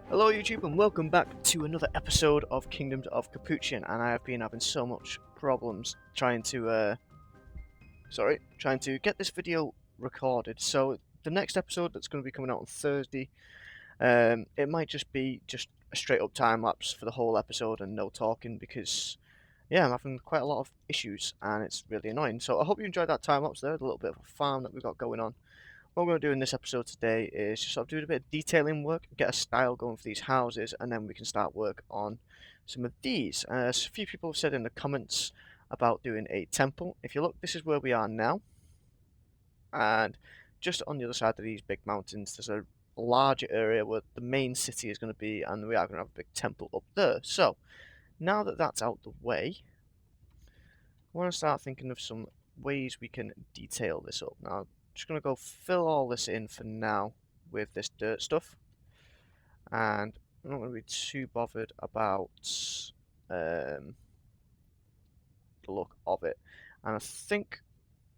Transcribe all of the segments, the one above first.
Hello YouTube and welcome back to another episode of Kingdoms of Capuchin, and I have been having so much problems trying to get this video recorded. So the next episode that's going to be coming out on Thursday, it might just be a straight up time lapse for the whole episode and no talking because yeah, I'm having quite a lot of issues and it's really annoying. So I hope you enjoyed that time lapse there, the little bit of a farm that we've got going on. What we're going to do in this episode today is just sort of do a bit of detailing work, get a style going for these houses, and then we can start work on some of these. A few people have said in the comments about doing a temple. If you look, this is where we are now, and just on the other side of these big mountains, there's a larger area where the main city is going to be, and we are going to have a big temple up there. So, now that that's out the way, I want to start thinking of some ways we can detail this up. Now, just going to go fill all this in for now with this dirt stuff, and I'm not going to be too bothered about the look of it. And I think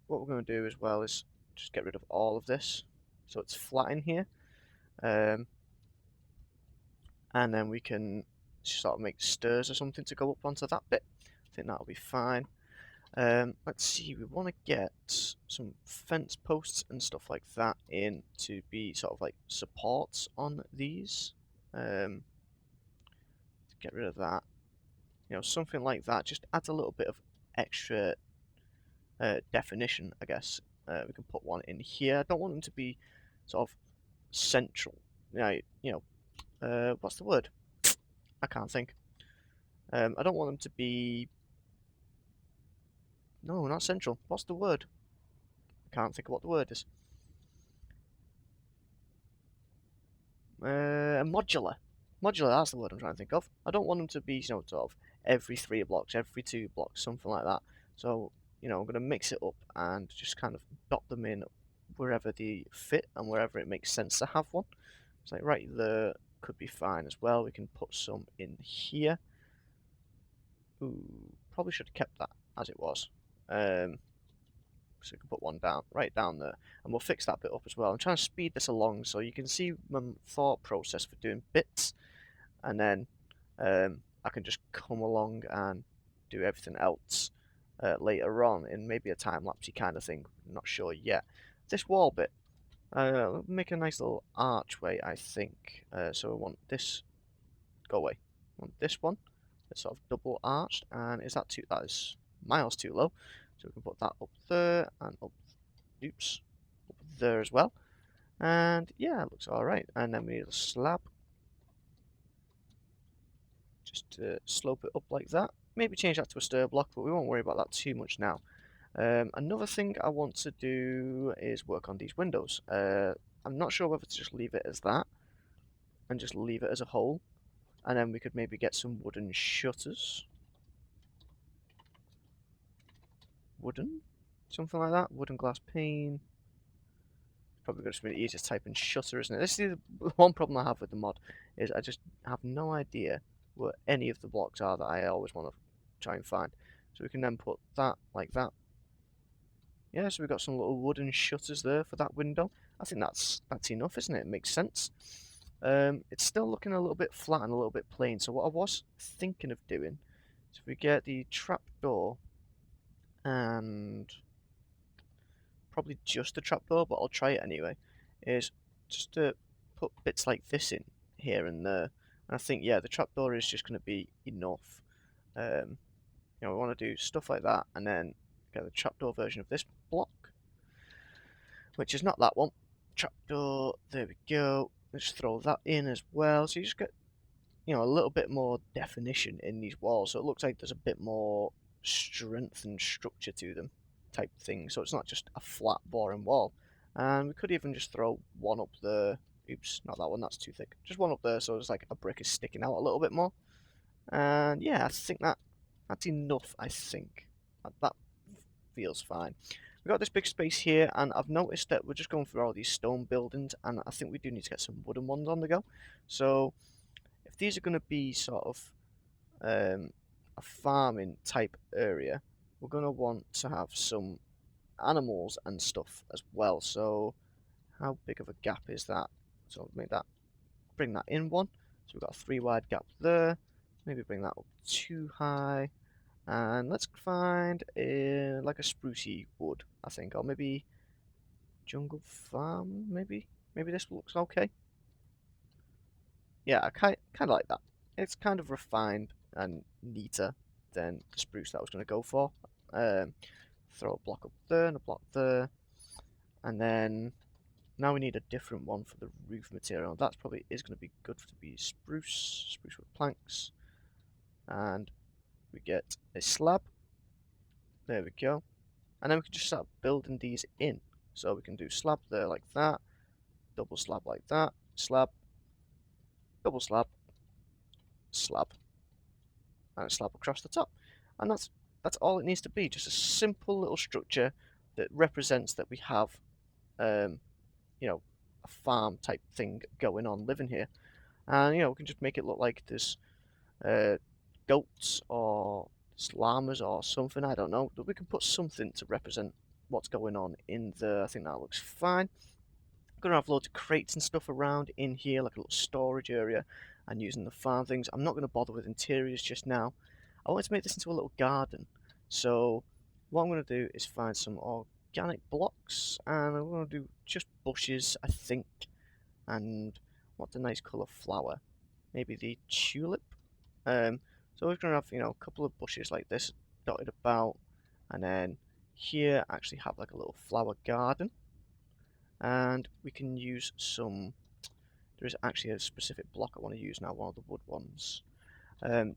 what we're going to do as well is just get rid of all of this so it's flat in here, and then we can sort of make stairs or something to go up onto that bit. I think that'll be fine. Let's see, we want to get some fence posts and stuff like that in to be sort of like supports on these. Get rid of that. You know, something like that just adds a little bit of extra definition, I guess. We can put one in here. I don't want them to be sort of central. What's the word? I can't think. I don't want them to be... No, not central. What's the word? I can't think of what the word is. Modular. Modular, that's the word I'm trying to think of. I don't want them to be, sort of every 3 blocks, every 2 blocks, something like that. So, I'm going to mix it up and just kind of dot them in wherever they fit and wherever it makes sense to have one. It's like right there could be fine as well. We can put some in here. Ooh, probably should have kept that as it was. So we can put one right down there, and we'll fix that bit up as well. I'm trying to speed this along so you can see my thought process for doing bits, and then I can just come along and do everything else later on in maybe a time-lapsey kind of thing. I'm not sure yet. This wall bit, make a nice little archway, I think. So I want this, go away. I want this one, it's sort of double arched, and is that is miles too low. So we can put that up there and up there as well. And yeah, it looks alright. And then we need a slab. Just to slope it up like that. Maybe change that to a stair block, but we won't worry about that too much now. Another thing I want to do is work on these windows. I'm not sure whether to just leave it as that and just leave it as a hole. And then we could maybe get some wooden shutters. Wooden? Something like that. Wooden glass pane. Probably going to be the easiest type in shutter, isn't it? This is the one problem I have with the mod, is I just have no idea where any of the blocks are that I always want to try and find. So we can then put that like that. Yeah, so we've got some little wooden shutters there for that window. I think that's enough, isn't it? It makes sense. It's still looking a little bit flat and a little bit plain. So what I was thinking of doing is if we get the trapdoor and probably just the trapdoor, but I'll try it anyway, is just to put bits like this in here and there. And I think, yeah, the trapdoor is just going to be enough. We want to do stuff like that and then get the trapdoor version of this block, which is not that one. Trapdoor, there we go. Let's throw that in as well. So you just get, a little bit more definition in these walls. So it looks like there's a bit more strength and structure to them type thing. So it's not just a flat, boring wall. And we could even just throw one up there. Oops, not that one, that's too thick. Just one up there so it's like a brick is sticking out a little bit more. And yeah, I think that's enough, I think. That feels fine. We've got this big space here, and I've noticed that we're just going through all these stone buildings, and I think we do need to get some wooden ones on the go. So if these are going to be sort of a farming type area, we're going to want to have some animals and stuff as well. So how big of a gap is that? So make that, bring that in one. So we've got a 3 wide gap there. Maybe bring that up too high. And let's find like a sprucey wood, I think, or maybe jungle farm, maybe? Maybe this looks okay. Yeah, I kind of like that. It's kind of refined and neater than the spruce that I was going to go for. Um, throw a block up there and a block there. And then now we need a different one for the roof material. That probably is going to be good to be spruce with planks. And we get a slab. There we go. And then we can just start building these in. So we can do slab there like that, double slab like that, slab, double slab, slab, and a slab across the top. And that's all it needs to be, just a simple little structure that represents that we have, you know, a farm type thing going on living here. And, we can just make it look like there's goats or llamas or something, I don't know. But we can put something to represent what's going on in there. I think that looks fine. I'm going to have loads of crates and stuff around in here, like a little storage area, and using the farm things. I'm not going to bother with interiors just now. I want to make this into a little garden. So what I'm going to do is find some organic blocks, and I'm going to do just bushes, I think. And what's a nice colour flower? Maybe the tulip. So we're going to have, a couple of bushes like this dotted about, and then here actually have like a little flower garden. And we can use some, there is actually a specific block I want to use now, one of the wood ones,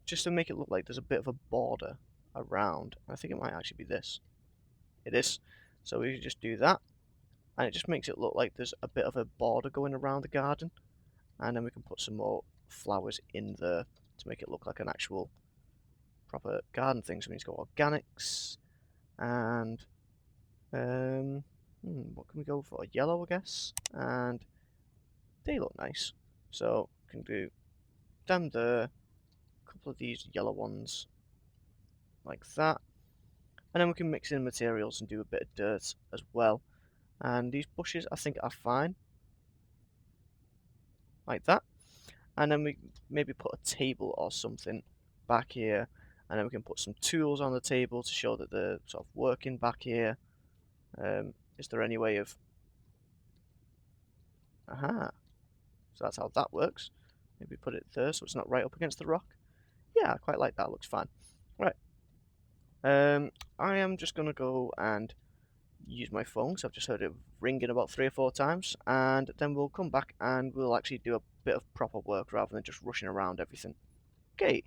just to make it look like there's a bit of a border around. I think it might actually be this. It is. So we just do that, and it just makes it look like there's a bit of a border going around the garden, and then we can put some more flowers in there to make it look like an actual proper garden thing. So we need to go organics, and what can we go for? Yellow, I guess, and they look nice. So we can do them there, a couple of these yellow ones, like that, and then we can mix in materials and do a bit of dirt as well. And these bushes, I think, are fine, like that. And then we maybe put a table or something back here, and then we can put some tools on the table to show that they're sort of working back here. Is there any way of... Aha. So that's how that works. Maybe put it there so it's not right up against the rock. Yeah, I quite like that. Looks fine. Right. I am just going to go and use my phone, so I've just heard it ringing about 3 or 4 times, and then we'll come back and we'll actually do a bit of proper work rather than just rushing around everything. Okay.